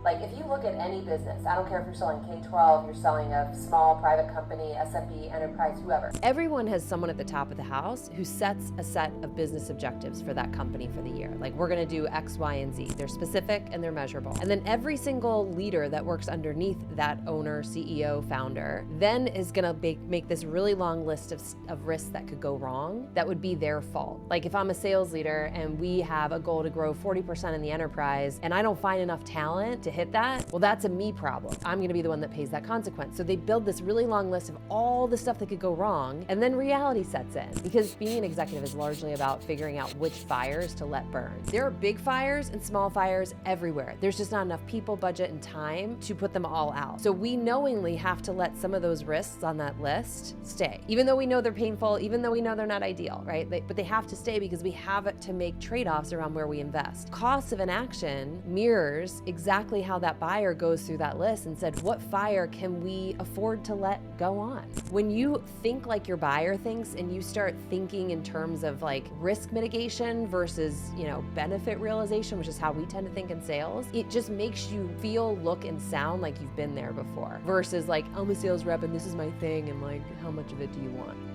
Like if you look at any business, I don't care if you're selling K-12, you're selling a small private company, SMB, enterprise, whoever. Everyone has someone at the top of the house who sets a set of business objectives for that company for the year. Like we're gonna do X, Y, and Z. They're specific and they're measurable. And then every single leader that works underneath that owner, CEO, founder, then is gonna make this really long list of risks that could go wrong that would be their fault. Like if I'm a sales leader and we have a goal to grow 40% in the enterprise and I don't find enough talent to hit that, well, that's a me problem. I'm gonna be the one that pays that consequence. So they build this really long list of all the stuff that could go wrong, and then reality sets in. Because being an executive is largely about figuring out which fires to let burn. There are big fires and small fires everywhere. There's just not enough people, budget, and time to put them all out. So we knowingly have to let some of those risks on that list stay. Even though we know they're painful, even though we know they're not ideal, right? But they have to stay because we have to make trade-offs around where we invest. Cost of inaction mirrors exactly how that buyer goes through that list and said, what fire can we afford to let go on? When you think like your buyer thinks and you start thinking in terms of like risk mitigation versus, benefit realization, which is how we tend to think in sales, it just makes you feel, look, and sound like you've been there before versus like, I'm a sales rep and this is my thing and like, how much of it do you want?